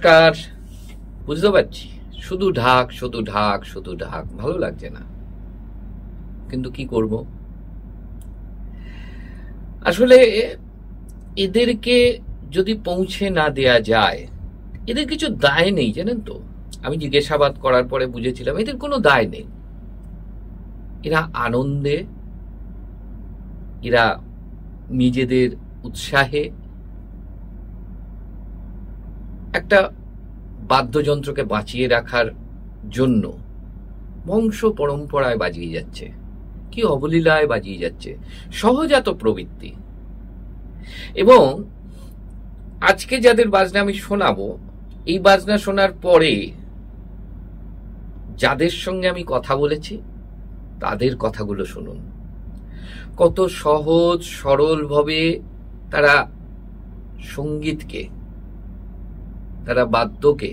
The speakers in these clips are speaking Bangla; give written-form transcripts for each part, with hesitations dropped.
নমস্কার। বুঝতে পারছি শুধু ঢাক শুধু ঢাক শুধু ঢাক, ভালো লাগছে না, কিন্তু কি করব। আসলে এদেরকে যদি পৌঁছে না দেয়া যায়, এদের কিছু দায় নেই জানেন তো। আমি জিজ্ঞাসাবাদ করার পরে বুঝেছিলাম এদের কোনো দায় নেই। এরা আনন্দে, এরা নিজেদের উৎসাহে একটা বাদ্যযন্ত্রকে বাঁচিয়ে রাখার জন্য বংশ পরম্পরায় বাজিয়ে যাচ্ছে, কি অবলীলায় বাজিয়ে যাচ্ছে, সহজাত প্রবৃত্তি। এবং আজকে যাদের বাজনা আমি শোনাবো, এই বাজনা শোনার পরে যাদের সঙ্গে আমি কথা বলেছি তাদের কথাগুলো শুনুন। কত সহজ সরল ভাবে তারা সঙ্গীতকে, তারা বাদ্যকে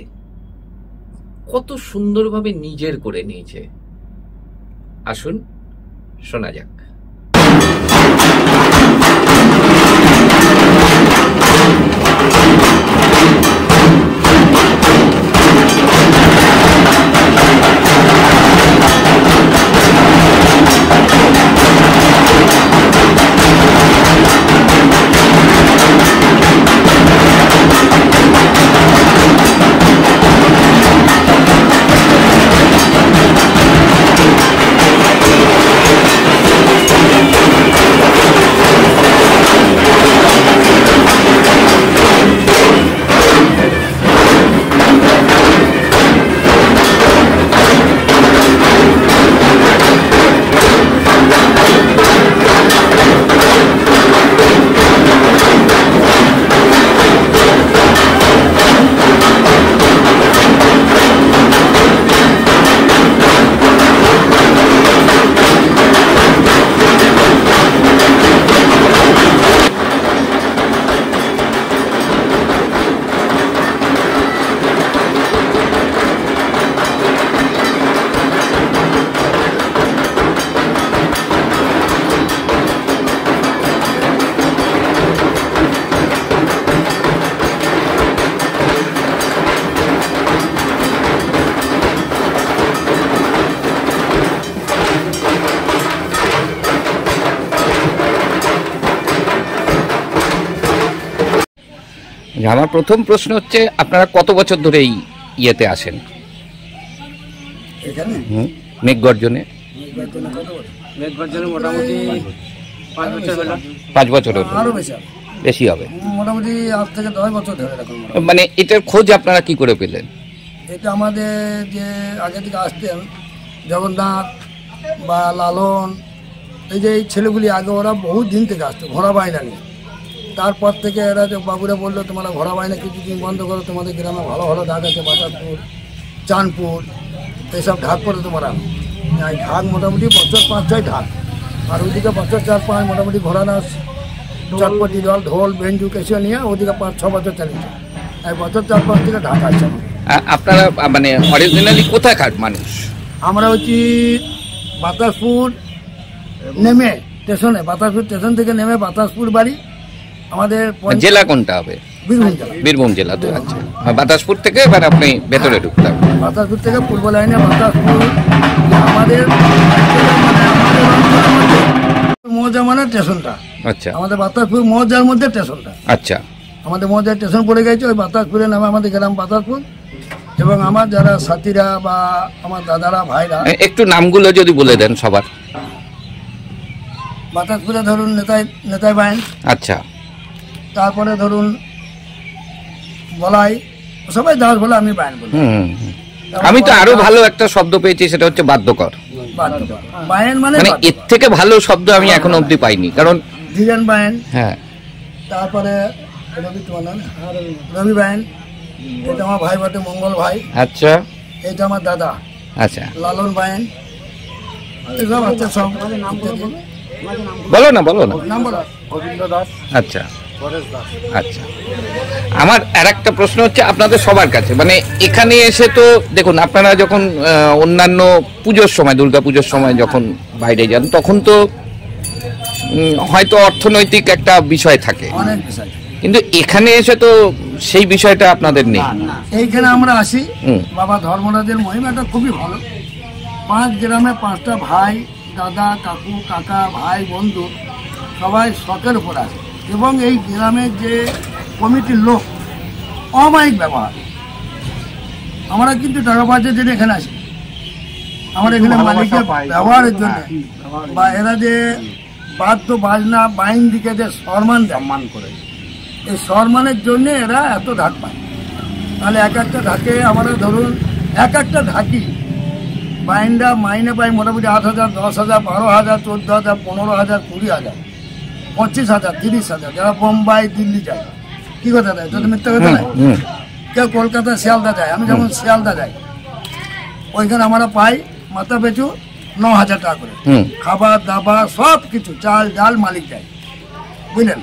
কত সুন্দরভাবে নিজের করে নিয়েছে। আসুন শোনা যাক। আমার প্রথম প্রশ্ন হচ্ছে, আপনারা কত বছর ধরে এই ইয়েতে আসেন মেঘগর্জনে? মোটামুটি 5 বছর হলো, আরো বেশি হবে মোটামুটি 8 থেকে 10 বছর ধরে। মানে এটার খোঁজ আপনারা কি করে পেলেন? এটা আমাদের যে আগে থেকে আসতেন জগন্নাথ বা লালন, এই যে এই ছেলেগুলি আগে ওরা বহু দিন থেকে আসতো ঘোড়া বাইনা নিয়ে। তারপর থেকে এরা যে বাবুরা বললো তোমরা ঘোড়া বাইনা কিছুদিন বন্ধ করো, তোমাদের গ্রামে ভালো ভালো ঢাক আছে, বাতাসপুর, চাঁদপুর, এইসব ঢাক করে তোমরা। এই ঢাক মোটামুটি বছর 5-6 ঢাক, আর ওইদিকে বছর 4-5 মোটামুটি ঘোড়া নাচ, চটপটি দল, ঢোল, বেঞ্জু কেসে নিয়ে ওদিকে 5-6 বছর চালিয়েছে। এই বছর 4-5 থেকে ঢাক আসছে। আপনারা মানে অরিজিনালি কোথাকার মানুষ? আমরা হচ্ছি বাতাসপুর নেমে স্টেশনে, বাতাসপুর স্টেশন থেকে নেমে বাতাসপুর বাড়ি। আমাদের জেলা কোনটা হবে? বীরভূম জেলা। বীরভূম জেলা তো। আচ্ছা, বাতাসপুর থেকে এবার আপনি ভেতরে ঢুকতে হবে। বাতাসপুর থেকে পূর্ব লাইনে বাতাসপুর আমাদের মৌজা মানে স্টেশনটা। আচ্ছা, আমাদের বাতাসপুর মৌজার মধ্যে স্টেশনটা। আচ্ছা, আমাদের মৌজার স্টেশন পড়ে গেছে, ওই বাতাসপুরের নামে আমাদের গ্রাম বাতাসপুর। এবং আমার যারা সাথীরা বা আমার দাদারা ভাইরা, একটু নামগুলো যদি বলে দেন সবার। বাতাসপুরে ধরুন নেতাই বাইন। আচ্ছা, তারপরে ধরুন বলাই, সবাই দাস বলে, আমি বাইন বলি। আমি তো আরো ভালো একটা শব্দ পেয়েছি, সেটা হচ্ছে বাদ্যকর। বাইন মানে এর থেকে ভালো শব্দ আমি এখনো অব্দি পাইনি। কারণ ধীরেন বাইন, হ্যাঁ, তারপরে রবি, তোমার নাম রবি বাইন, এটা আমার ভাই বটে মঙ্গল ভাই। আচ্ছা, এটা আমার দাদা। আচ্ছা, লালন বাইন, এসব আছে সব। বলো না, বলো না। নাম বলো। গোবিন্দ দাস। আচ্ছা, পরেশ দাস। আচ্ছা, আমার আরেকটা প্রশ্ন হচ্ছে আপনাদের সবার কাছে, মানে এখানে এসে তো দেখুন, আপনারা যখন অন্যান্য পুজোর সময়, দুর্গা পুজোর সময় যখন বাইরে যান, তখন তো হয়তো অর্থনৈতিক একটা বিষয় থাকে, অনেক বিষয়। কিন্তু এখানে এসে তো সেই বিষয়টা আপনাদের নেই। এইখানে আমরা আসি, বাবা ধর্মরাজের মহিমাটা খুবই ভালো। 5 গ্রামে 5টা ভাই, দাদা, কাকু, কাকা, ভাই, বন্ধু সবাই শখের উপর আসে। এবং এই গ্রামের যে কমিটির লোক অমায়িক ব্যবহার। আমরা কিন্তু টাকা পয়সার জন্য এখানে আসি, আমরা এখানে মালিকের ব্যবহারের জন্য, বা এরা যে বাদ্য বাজনা বাইন দিকে যে সম্মান করে, এই সম্মানের জন্য এরা এত ঢাক পায়। তাহলে এক একটা ঢাকে আমরা ধরুন এক একটা ঢাকি বাইনটা মাইনে পাই মোটামুটি 8,000, 10,000, 12,000, 14,000, 15,000, 20,000, 25,000, 30,000। যারা বোম্বাই, দিল্লি যায়, কি কথা দেয়, যদি মিথ্যা কথা নয়। কেউ কলকাতা, শিয়ালদা যায়, আমি যেমন শিয়ালদা যাই, ওইখানে আমরা পাই মাথা পিছু 9,000 টাকা করে। খাবার দাবার সব কিছু, চাল ডাল মালিক যায়, বুঝলেন।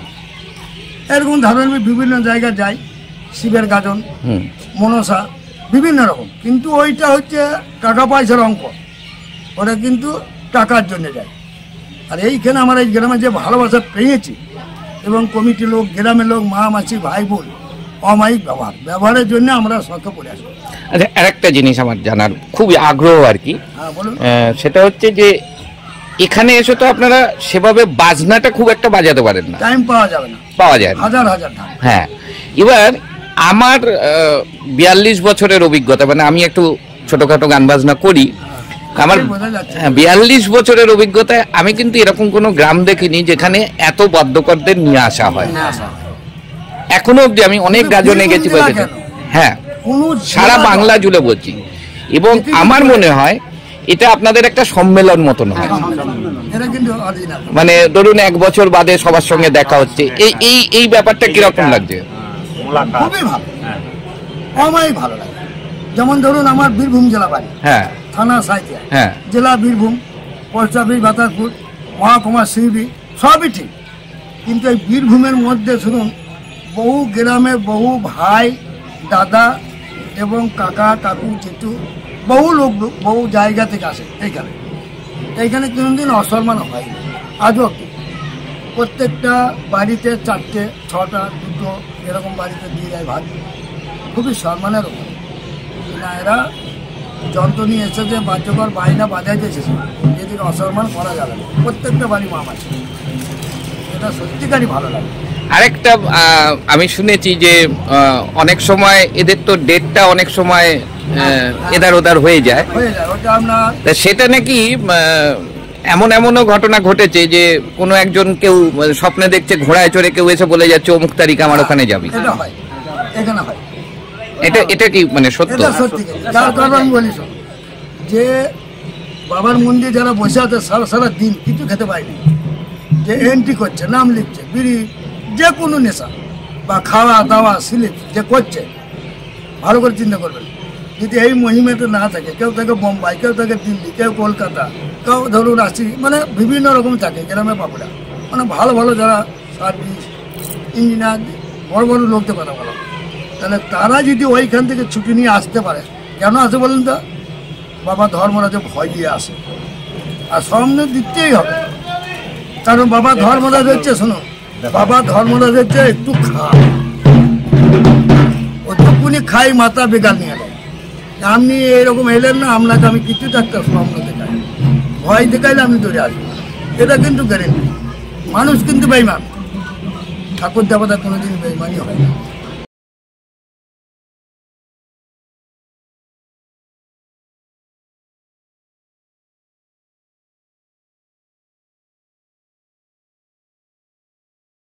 এরকম ধরনের বিভিন্ন জায়গায় যাই, শিবের গাজন, মনসা, বিভিন্ন রকম। কিন্তু ওইটা হচ্ছে টাকা পয়সার অঙ্ক, ওরা কিন্তু টাকার জন্য যায়। আর এইখানে আমরা এই গ্রামে যে ভালোবাসা পেয়েছি, এবং কমিটির লোক, গ্রামের লোক, মা মাসি, ভাই বোন অমায়িক ব্যবহারের জন্য আমরা শখ করে আসি। আচ্ছা, আরেকটা জিনিস আমার জানার খুবই আগ্রহ আর কি, সেটা হচ্ছে যে এখানে এসে তো আপনারা সেভাবে বাজনাটা খুব একটা বাজাতে পারেন না, টাইম পাওয়া যাবে না, পাওয়া যায় না, হাজার হাজার ঢাক। হ্যাঁ, এবার আমার 42 বছরের অভিজ্ঞতা, মানে আমি একটু ছোটখাটো গান বাজনা করি, আমার 42 বছরের অভিজ্ঞতায় আমি কিন্তু এরকম কোনো গ্রাম দেখিনি যেখানে এত বাদ্যকরদের নিয়ে আসা হয়। এখনো অব্দি আমি অনেক গাজনে গেছি, হ্যাঁ, সারা বাংলা জুড়ে বলছি। এবং আমার মনে হয় এটা আপনাদের একটা সম্মেলন মতন হয়, মানে ধরুন 1 বছর বাদে সবার সঙ্গে দেখা হচ্ছে, এই ব্যাপারটা কিরকম লাগছে? খুবই ভালো, অমায়িক ভালো লাগে। যেমন ধরুন আমার বীরভূম জেলা বাড়ি, হ্যাঁ, থানা সাইথিয়া, হ্যাঁ, জেলা বীরভূম, পোস্ট অফিস বাতাসপুর, মহকুমা শিউরি, সবই ঠিক। কিন্তু এই বীরভূমের মধ্যে শুনুন, বহু গ্রামে বহু ভাই, দাদা এবং কাকা, কাকু, জেঠু, বহু লোক বহু জায়গা থেকে আসে এইখানে কোনোদিন অসম্মান হয় আজও। প্রত্যেকটা বাড়িতে 4টে, 6টা, 2টো এরকম বাড়িতে দিয়ে যায় ভাগ, খুবই সম্মানের ওপর। না, এরা যন্ত্র নিয়ে এসেছে, বাদ্যকর বাইনা বাজাইতে এসেছে, যেদিন অসম্মান করা যাবে না। প্রত্যেকটা বাড়ি মা আছে, এটা সত্যিকারই ভালো লাগে। আরেকটা আমি শুনেছি যে অনেক সময় এদের তো ডেটটা অনেক সময় এদার ওদার হয়ে যায়, ওটা আপনার সেটা নাকি এমনও ঘটনা ঘটেছে যে কোনো একজন কেউ স্বপ্নে দেখছে ঘোড়ায় চড়ে কেউ এসে বলে যাচ্ছে অমুক তারিখ আমার ওখানে যাবি। এটা কি মানে সত্য? তার কারণ আমি বলি, যে বাবার মন্দির যারা বসে আছে সারা দিন কিছু খেতে পায়নি, যে এন্ট্রি করছে, নাম লিখছে, বিড়ি, যে কোনো নেশা বা খাওয়া দাওয়া স্লিপ যে করছে, ভালো করে চিন্তা করবেন। যদি এই মহিমাটা না থাকে, কেউ থাকে বোম্বাই, কেউ থাকে দিল্লি, কেউ কলকাতা, কেউ ধরুন আসি, মানে বিভিন্ন রকম থাকে গ্রামে বাপুরা, মানে ভালো ভালো যারা সার্ভিস ইঞ্জিনিয়ার, বড় বড় লোকদের কথা বলা, তাহলে তারা যদি ওইখান থেকে ছুটি নিয়ে আসতে পারে, কেন আসে বলেন তো? বাবা ধর্মরাজে ভয় দিয়ে আসে, আর সামনে দিতেই হবে। কারণ বাবা ধর্মরাজ হচ্ছে, শোনো, বাবা ধর্মরাজ হচ্ছে একটু ওটুকুনি খাই মাথা বেকার নিয়ে নেয়। আপনি এরকম এলেন না, আপনাকে আমি কিছুটা একটা স্বপ্ন দেখাই, ভয় দেখাইলে আপনি দৌড়ে আসবেন, এটা কিন্তু গ্যারেন্টি। মানুষ কিন্তু বেইমান, ঠাকুর দেবতা কোনোদিন বেইমানি হয় না।